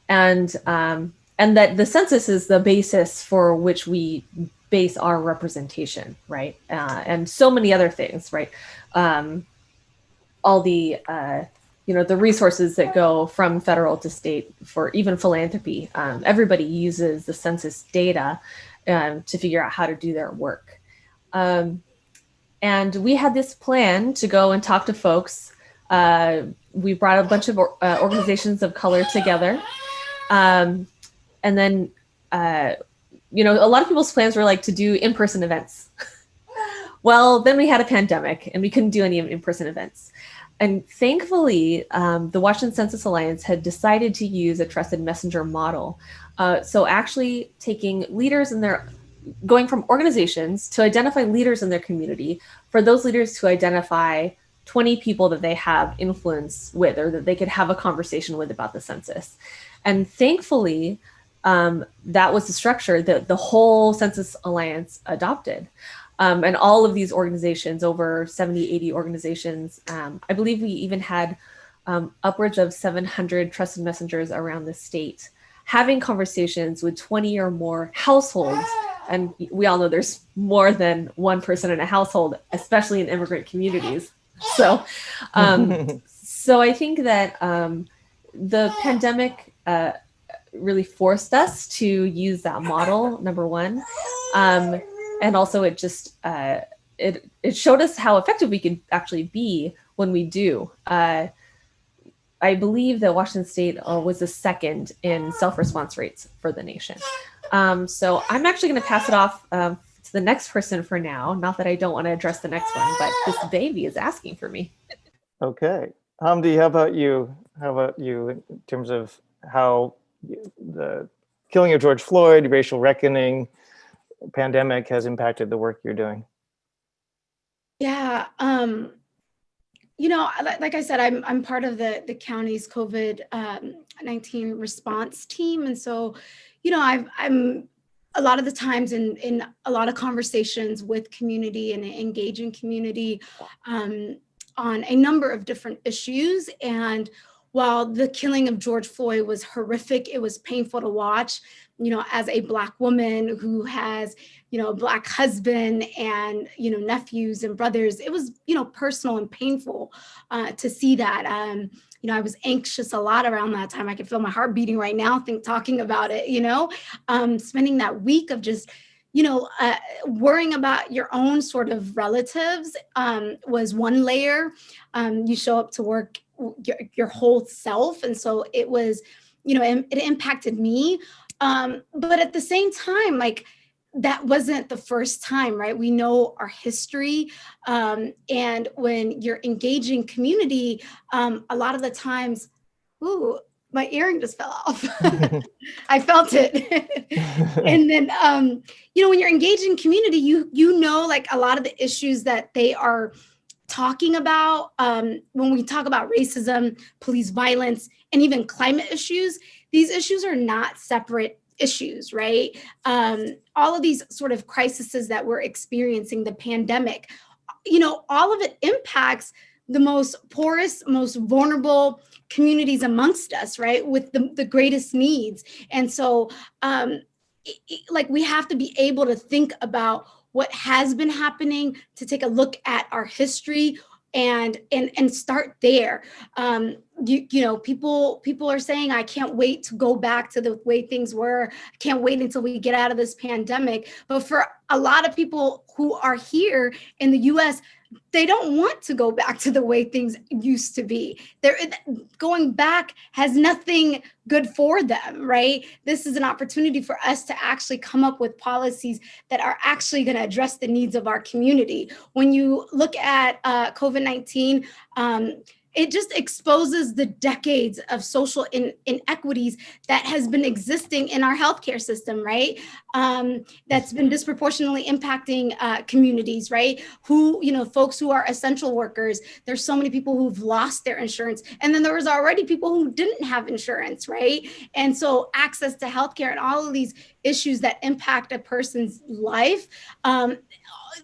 And that the census is the basis for which we base our representation, right? And so many other things, right? All the, the resources that go from federal to state for even philanthropy. Everybody uses the census data to figure out how to do their work. And we had this plan to go and talk to folks. We brought a bunch of organizations of color together. And then, a lot of people's plans were like to do in-person events. Well, then we had a pandemic and we couldn't do any in-person events. And thankfully, the Washington Census Alliance had decided to use a trusted messenger model. So actually taking leaders going from organizations to identify leaders in their community, for those leaders to identify 20 people that they have influence with, or that they could have a conversation with about the census. And thankfully, that was the structure that the whole Census Alliance adopted. And all of these organizations, over 70, 80 organizations, I believe we even had upwards of 700 trusted messengers around the state, having conversations with 20 or more households. And we all know there's more than one person in a household, especially in immigrant communities. So, so I think that the pandemic really forced us to use that model, number one. And also it just, it showed us how effective we could actually be when we do. I believe that Washington State was the second in self-response rates for the nation. So I'm actually going to pass it off to the next person for now. Not that I don't want to address the next one, but this baby is asking for me. Okay. Hamdi, how about you? How about you in terms of how the killing of George Floyd, racial reckoning, pandemic has impacted the work you're doing? Yeah, like I said, I'm part of the county's COVID-19 response team, and so, I'm a lot of the times in a lot of conversations with community and engaging community on a number of different issues. And while the killing of George Floyd was horrific, it was painful to watch, as a Black woman who has, a Black husband and, nephews and brothers, it was, personal and painful to see that. I was anxious a lot around that time. I can feel my heart beating right now, talking about it, spending that week of just, worrying about your own sort of relatives was one layer. You show up to work, your whole self. And so it was, it impacted me. But at the same time, that wasn't the first time, right? We know our history. And when you're engaging community, a lot of the times Ooh, my earring just fell off. I felt it. And then, when you're engaged in community, you know, like a lot of the issues that they are talking about when we talk about racism, police violence, and even climate issues, these issues are not separate issues, right? All of these sort of crises that we're experiencing, the pandemic, all of it impacts the most poorest, most vulnerable communities amongst us, right? With the greatest needs. And so, like, we have to be able to think about what has been happening, to take a look at our history and start there. People are saying, I can't wait to go back to the way things were. I can't wait until we get out of this pandemic. But for a lot of people who are here in the US, they don't want to go back to the way things used to be. Going back has nothing good for them, right? This is an opportunity for us to actually come up with policies that are actually going to address the needs of our community. When you look at COVID-19, it just exposes the decades of social inequities that has been existing in our healthcare system, right? That's been disproportionately impacting communities, right? Folks who are essential workers. There's so many people who've lost their insurance. And then there was already people who didn't have insurance, right? And so access to healthcare and all of these issues that impact a person's life,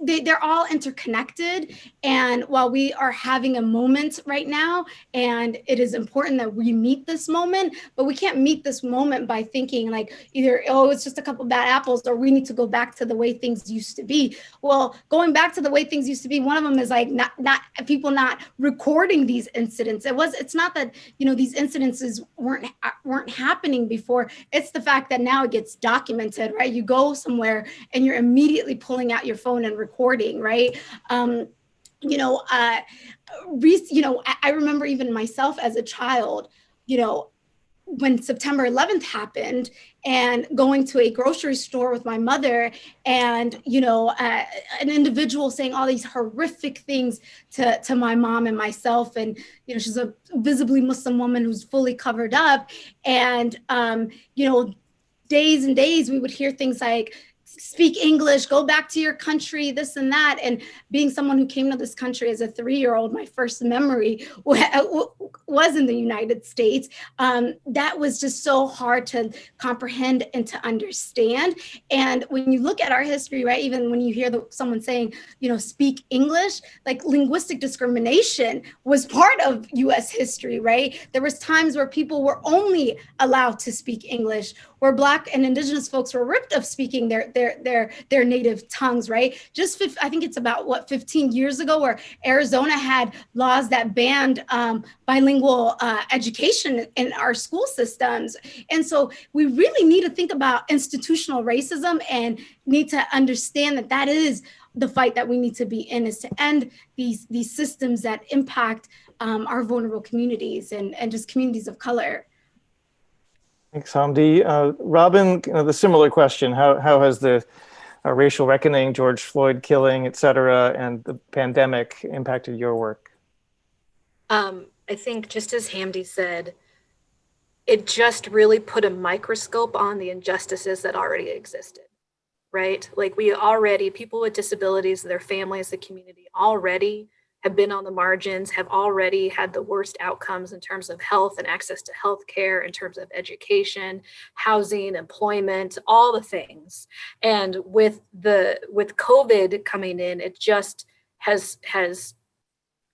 they're all interconnected. And while we are having a moment right now, and it is important that we meet this moment, but we can't meet this moment by thinking like either, oh, it's just a couple bad apples, or we need to go back to the way things used to be. Well, going back to the way things used to be, one of them is like not people not recording these incidents. It's not that, these incidences weren't happening before. It's the fact that now it gets documented, right? You go somewhere and you're immediately pulling out your phone and recording, right? I remember even myself as a child, when September 11th happened, and going to a grocery store with my mother, and an individual saying all these horrific things to my mom and myself, and she's a visibly Muslim woman who's fully covered up, and days and days we would hear things like, speak English, go back to your country, this and that. And being someone who came to this country as a 3-year-old, my first memory was in the United States. That was just so hard to comprehend and to understand. And when you look at our history, right, even when you hear someone saying, speak English, like linguistic discrimination was part of US history, right? There was times where people were only allowed to speak English, where Black and Indigenous folks were ripped of speaking their native tongues, right? I think it's about 15 years ago, where Arizona had laws that banned bilingual education in our school systems. And so we really need to think about institutional racism and need to understand that is the fight that we need to be in, is to end these systems that impact our vulnerable communities and just communities of color. Thanks, Hamdi. Robin, the similar question: How has the racial reckoning, George Floyd killing, et cetera, and the pandemic impacted your work? I think, just as Hamdi said, it just really put a microscope on the injustices that already existed, right? Like, people with disabilities, their families, the community already have been on the margins, have already had the worst outcomes in terms of health and access to healthcare, in terms of education, housing, employment, all the things. And with COVID coming in, it just has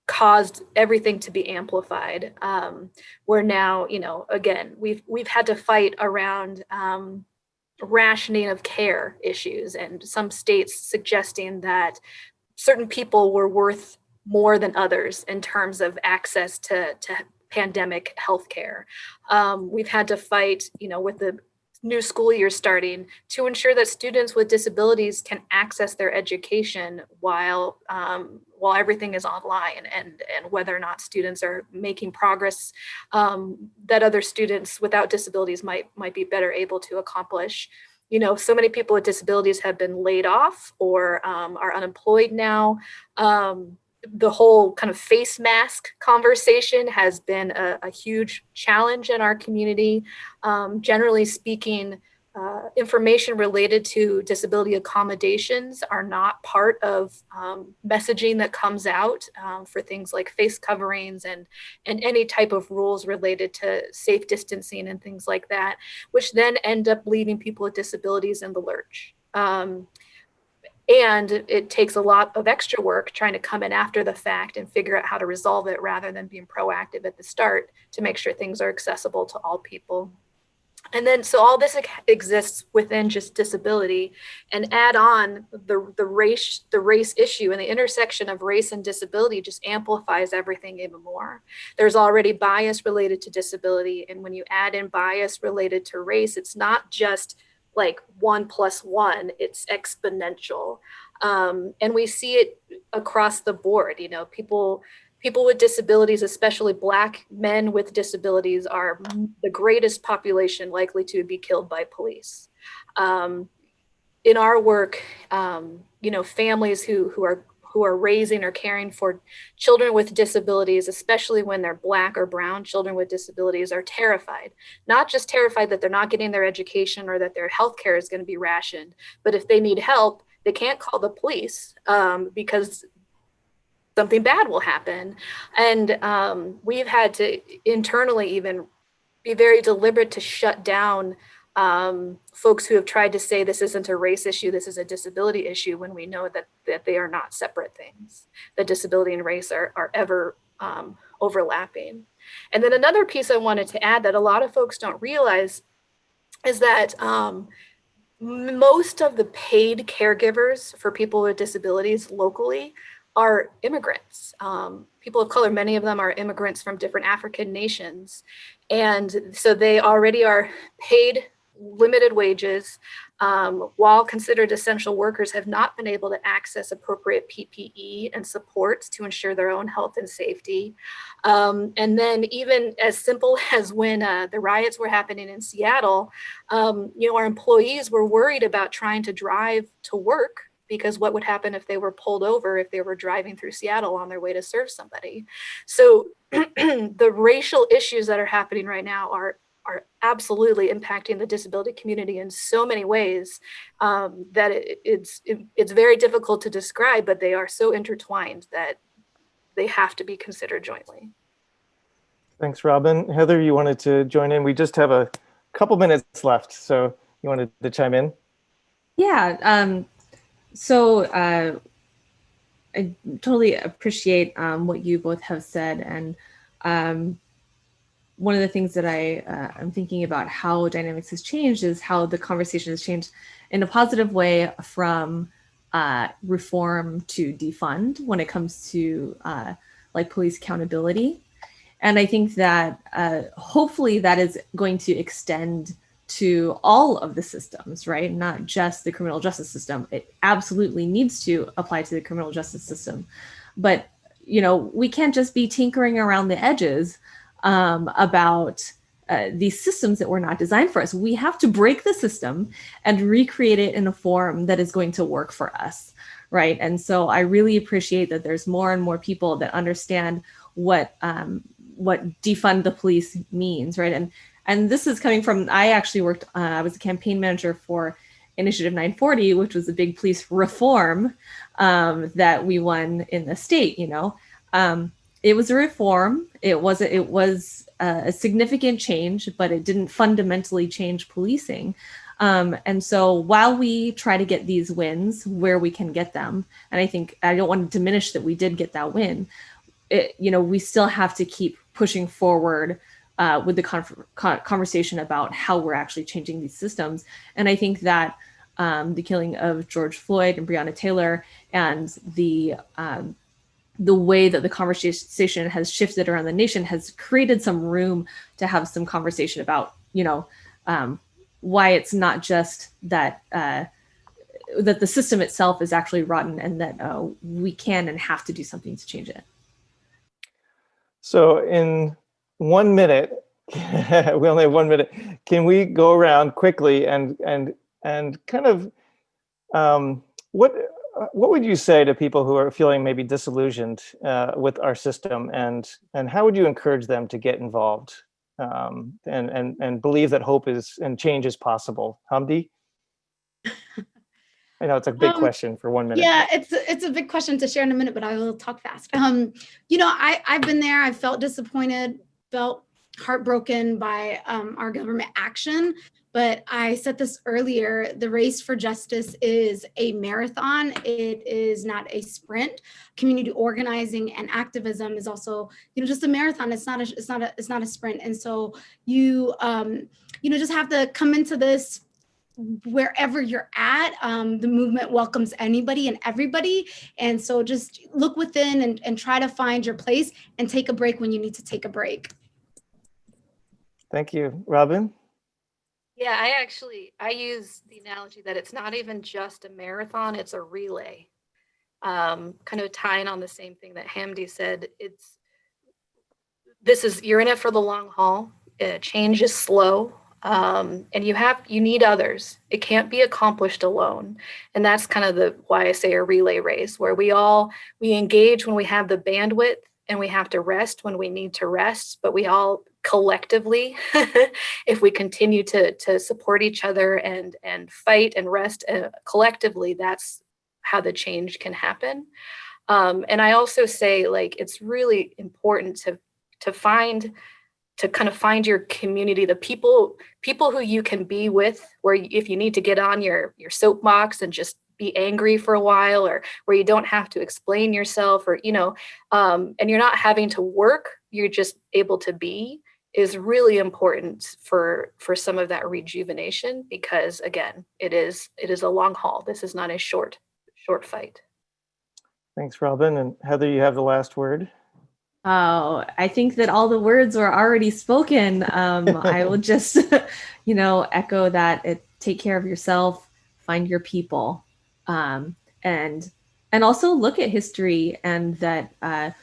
caused everything to be amplified. We're now, again, we've had to fight around rationing of care issues, and some states suggesting that certain people were worth more than others in terms of access to pandemic healthcare. We've had to fight, with the new school year starting, to ensure that students with disabilities can access their education while everything is online, and whether or not students are making progress that other students without disabilities might be better able to accomplish. So many people with disabilities have been laid off or are unemployed now. the whole kind of face mask conversation has been a huge challenge in our community. Generally speaking, information related to disability accommodations are not part of messaging that comes out for things like face coverings and any type of rules related to safe distancing and things like that, which then end up leaving people with disabilities in the lurch. And it takes a lot of extra work trying to come in after the fact and figure out how to resolve it rather than being proactive at the start to make sure things are accessible to all people. And then, so all this exists within just disability, and add on the race issue, and the intersection of race and disability just amplifies everything even more. There's already bias related to disability. And when you add in bias related to race, it's not just like 1 + 1, it's exponential. And we see it across the board. You know, people with disabilities, especially Black men with disabilities, are the greatest population likely to be killed by police. In our work, you know, families who are raising or caring for children with disabilities, especially when they're Black or brown children with disabilities, are terrified. Not just terrified that they're not getting their education or that their healthcare is going to be rationed, but if they need help, they can't call the police because something bad will happen. And we've had to internally even be very deliberate to shut down folks who have tried to say this isn't a race issue, this is a disability issue, when we know that they are not separate things, that disability and race are ever overlapping. And then another piece I wanted to add that a lot of folks don't realize is that most of the paid caregivers for people with disabilities locally are immigrants. People of color, many of them are immigrants from different African nations. And so they already are paid limited wages, while considered essential workers, have not been able to access appropriate PPE and supports to ensure their own health and safety. And then even as simple as when the riots were happening in Seattle, you know, our employees were worried about trying to drive to work, because what would happen if they were pulled over if they were driving through Seattle on their way to serve somebody? So the racial issues that are happening right now are absolutely impacting the disability community in so many ways that it's very difficult to describe, but they are so intertwined that they have to be considered jointly. Thanks, Robin. Heather, you wanted to join in? We just have a couple minutes left, so you wanted to chime in? Yeah. So I totally appreciate what you both have said. And one of the things that I'm thinking about how dynamics has changed is how the conversation has changed in a positive way from reform to defund when it comes to like police accountability. And I think that hopefully that is going to extend to all of the systems, right? Not just the criminal justice system. It absolutely needs to apply to the criminal justice system. But, you know, we can't just be tinkering around the edges about these systems that were not designed for us. We have to break the system and recreate it in a form that is going to work for us, right? And so I really appreciate that there's more and more people that understand what defund the police means, right? And this is coming from, I actually worked, I was a campaign manager for Initiative 940, which was a big police reform that we won in the state, you know. It was a reform. It was a significant change, but it didn't fundamentally change policing. And so while we try to get these wins where we can get them, and I think I don't want to diminish that we did get that win, you know, we still have to keep pushing forward with the conversation about how we're actually changing these systems. And I think that the killing of George Floyd and Breonna Taylor and the way that the conversation has shifted around the nation has created some room to have some conversation about, you know, why it's not just that that the system itself is actually rotten, and that we can and have to do something to change it. So in 1 minute, we only have 1 minute. Can we go around quickly and kind of what what would you say to people who are feeling maybe disillusioned with our system, and how would you encourage them to get involved and believe that hope is and change is possible? Hamdi? I know it's a big question for 1 minute. Yeah, it's a big question to share in a minute, but I will talk fast. You know, I've been there. I felt disappointed, felt heartbroken by our government action. But I said this earlier, the race for justice is a marathon. It is not a sprint. Community organizing and activism is also, you know, just a marathon. It's not a sprint. And so you, you know, just have to come into this wherever you're at. The movement welcomes anybody and everybody. And so just look within and try to find your place and take a break when you need to take a break. Thank you. Robin? Yeah, I use the analogy that it's not even just a marathon, it's a relay. Kind of tying on the same thing that Hamdi said, you're in it for the long haul. Change is slow. And you need others. It can't be accomplished alone. And that's kind of why I say a relay race, where we engage when we have the bandwidth, and we have to rest when we need to rest, but we all collectively, if we continue to support each other and fight and rest collectively, that's how the change can happen. And I also say, like, it's really important to kind of find your community, the people who you can be with, where if you need to get on your soapbox and just be angry for a while, or where you don't have to explain yourself, or, you know, and you're not having to work, you're just able to be, is really important for some of that rejuvenation, because again, it is a long haul. This is not a short fight. Thanks, Robin. And Heather, you have the last word. Oh, I think that all the words were already spoken. I will just, you know, echo that. Take care of yourself, find your people, and also look at history, and that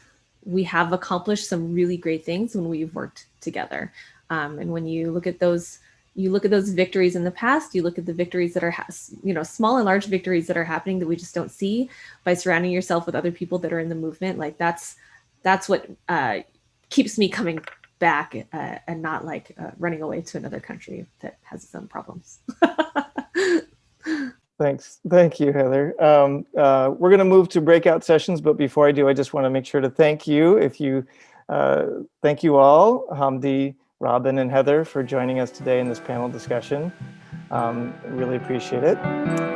we have accomplished some really great things when we've worked together. And when you look at those victories in the past, you look at the victories that are, you know, small and large victories that are happening that we just don't see, by surrounding yourself with other people that are in the movement. Like that's what keeps me coming back, and not like running away to another country that has its own problems. Thanks. Thank you, Heather. We're going to move to breakout sessions, but before I do, I just want to make sure to thank you. Thank you all, Hamdi, Robin, and Heather, for joining us today in this panel discussion. Really appreciate it.